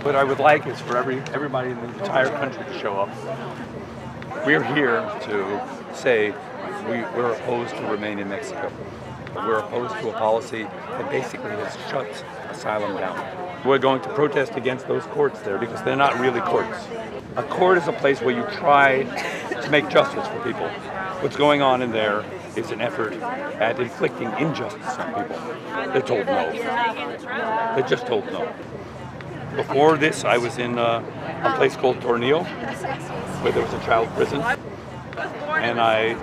What I would like is for everybody in the entire country to show up. We're here to say we're opposed to remain in Mexico. We're opposed to a policy that basically has shut asylum down. We're going to protest against those courts there because they're not really courts. A court is a place where you try to make justice for people. What's going on in there is an effort at inflicting injustice on people. They're told no. They're just told no. Before this, I was in a place called Tornillo, where there was a child prison, and I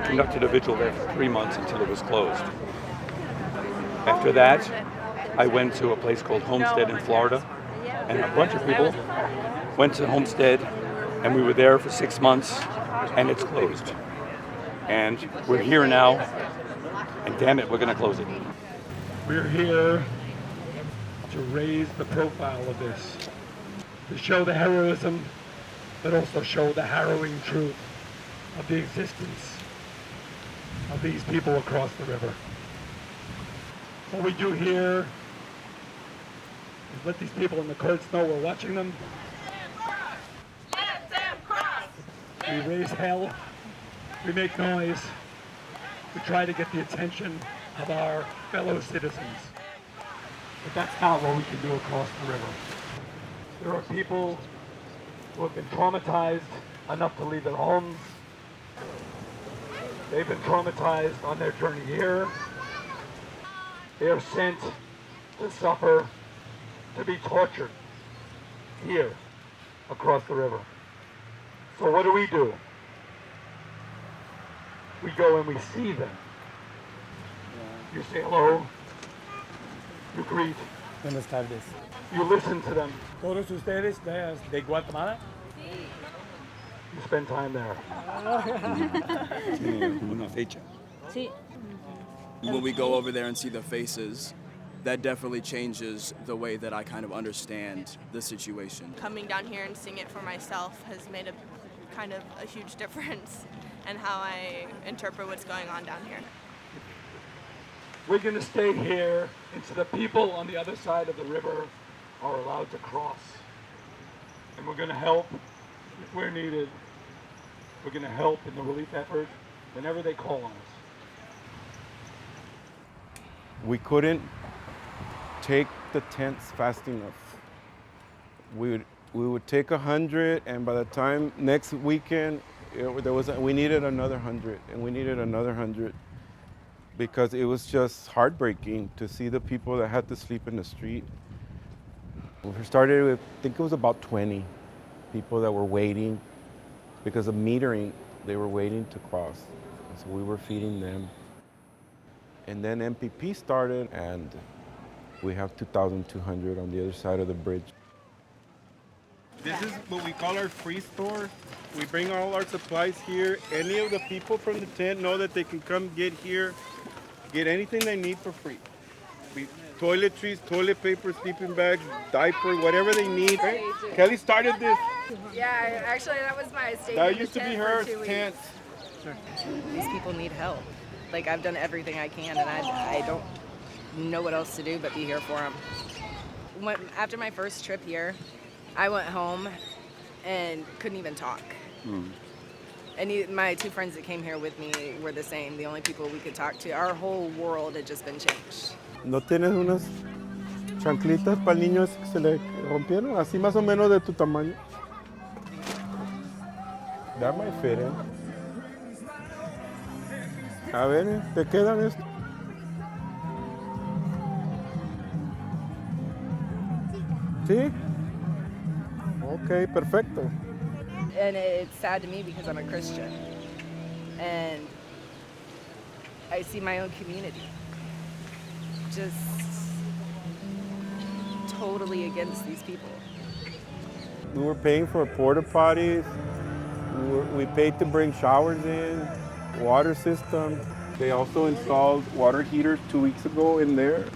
conducted a vigil there for 3 months until it was closed. After that, I went to a place called Homestead in Florida, and a bunch of people went to Homestead, and we were there for 6 months, and it's closed. And we're here now, and damn it, we're going to close it. We're here to raise the profile of this, to show the heroism, but also show the harrowing truth of the existence of these people across the river. What we do here is let these people in the courts know we're watching them. Let them cross! We raise hell, we make noise, we try to get the attention of our fellow citizens. But that's not what we can do across the river. There are people who have been traumatized enough to leave their homes. They've been traumatized on their journey here. They are sent to suffer, to be tortured here across the river. So what do? We go and we see them. You say hello. You greet. Buenas tardes. You listen to them. ¿Todos ustedes de Guatemala? You spend time there. Una fecha. Sí. When we go over there and see the faces, that definitely changes the way that I kind of understand the situation. Coming down here and seeing it for myself has made a huge difference in how I interpret what's going on down here. We're going to stay here until the people on the other side of the river are allowed to cross. And we're going to help if we're needed. We're going to help in the relief effort whenever they call on us. We couldn't take the tents fast enough. We would take 100, and by the time next weekend, we needed another 100, and we needed another 100, because it was just heartbreaking to see the people that had to sleep in the street. We started with, I think it was about 20 people that were waiting because of metering. They were waiting to cross, and so we were feeding them. And then MPP started, and we have 2,200 on the other side of the bridge. This is what we call our free store. We bring all our supplies here. Any of the people from the tent know that they can come get here, get anything they need for free. Toiletries, toilet paper, sleeping bags, diaper, whatever they need. Right? Kelly started this. Yeah, actually that was my statement. That used to be her tent. These people need help. Like, I've done everything I can, and I don't know what else to do but be here for them. After my first trip here, I went home and couldn't even talk. And my two friends that came here with me were the same, the only people we could talk to. Our whole world had just been changed. ¿No tienes unas chanclitas para el niño ese que se le rompieron? Así más o menos de tu tamaño. That might fit in. A ver, ¿te quedan esto? ¿Sí? Ok, perfecto. And it's sad to me because I'm a Christian. And I see my own community just totally against these people. We were paying for porta potties. We paid to bring showers in, water system. They also installed water heaters 2 weeks ago in there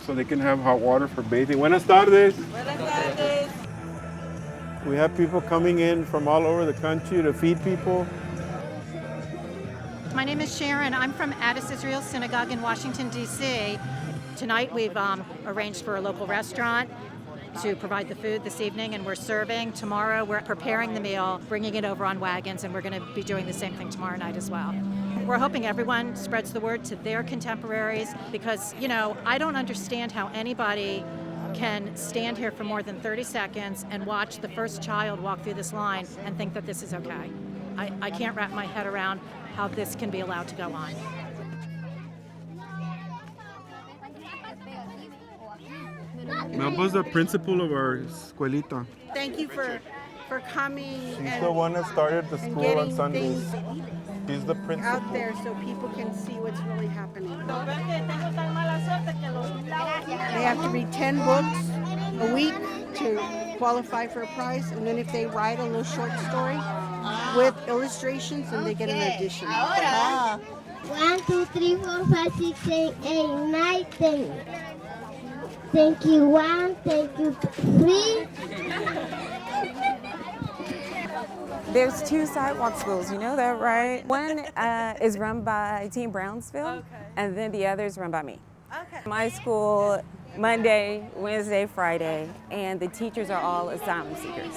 so they can have hot water for bathing. Buenas tardes. Buenas tardes. We have people coming in from all over the country to feed people. My name is Sharon. I'm from Addis Israel Synagogue in Washington, D.C. Tonight we've arranged for a local restaurant, to provide the food this evening, and we're serving. Tomorrow we're preparing the meal, bringing it over on wagons, and we're going to be doing the same thing tomorrow night as well. We're hoping everyone spreads the word to their contemporaries because, you know, I don't understand how anybody can stand here for more than 30 seconds and watch the first child walk through this line and think that this is okay. I can't wrap my head around how this can be allowed to go on. Melba's the principal of our escuelita. Thank you for coming She's the one that started the school on Sundays. She's the principal. out there so people can see what's really happening. They have to read 10 books a week to qualify for a prize, and then if they write a little short story with illustrations, then they get an addition. 1, 2, 3, 4, 5, 6, 7, 8, 9, 10. Thank you, 1, thank you, 3. There's 2 sidewalk schools, you know that, right? One is run by Team Brownsville, and then the other is run by me. My school, Monday, Wednesday, Friday, and the teachers are all asylum seekers.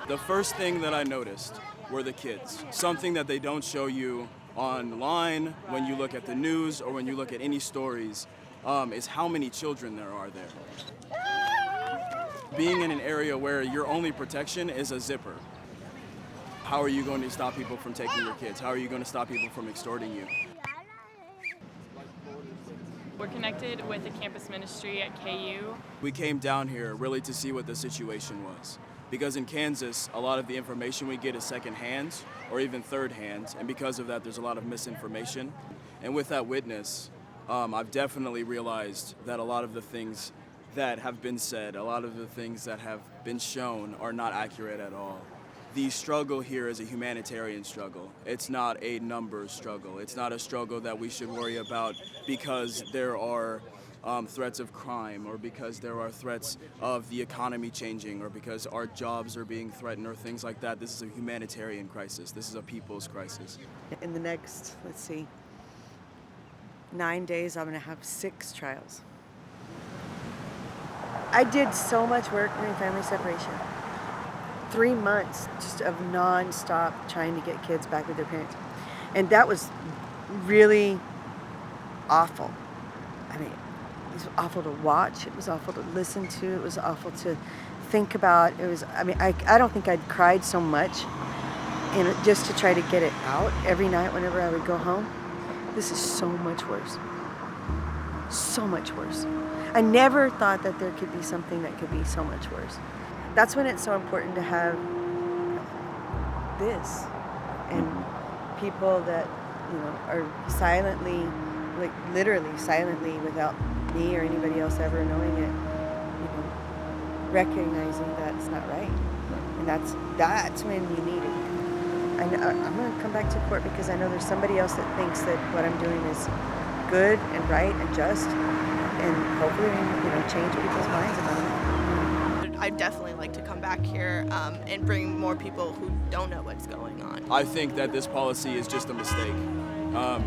The first thing that I noticed were the kids. Something that they don't show you online when you look at the news or when you look at any stories is how many children there are there. Being in an area where your only protection is a zipper, how are you going to stop people from taking your kids? How are you going to stop people from extorting you? We're connected with the campus ministry at KU. We came down here really to see what the situation was. Because in Kansas, a lot of the information we get is second hand or even third hand, and because of that, there's a lot of misinformation. And with that witness, I've definitely realized that a lot of the things that have been said, a lot of the things that have been shown are not accurate at all. The struggle here is a humanitarian struggle. It's not a numbers struggle. It's not a struggle that we should worry about because there are threats of crime or because there are threats of the economy changing or because our jobs are being threatened or things like that. This is a humanitarian crisis. This is a people's crisis. In the next, 9 days, I'm going to have 6 trials. I did so much work during family separation. 3 months just of non-stop trying to get kids back with their parents. And that was really awful. I mean, it was awful to watch. It was awful to listen to. It was awful to think about. It was, I don't think I'd cried so much just to try to get it out every night whenever I would go home. This is so much worse. So much worse. I never thought that there could be something that could be so much worse. That's when it's so important to have this and people that, are silently, literally silently without me or anybody else ever knowing it, recognizing that it's not right. And that's when you need it. I'm going to come back to court because I know there's somebody else that thinks that what I'm doing is good and right and just, and hopefully, change people's minds about it. I'd definitely like to come back here and bring more people who don't know what's going on. I think that this policy is just a mistake.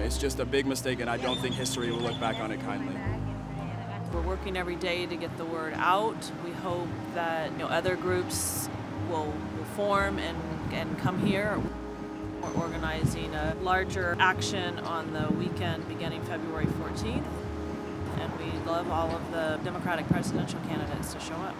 It's just a big mistake, and I don't think history will look back on it kindly. We're working every day to get the word out. We hope that other groups will form and come here. We're organizing a larger action on the weekend beginning February 14th, and we love all of the Democratic presidential candidates to show up.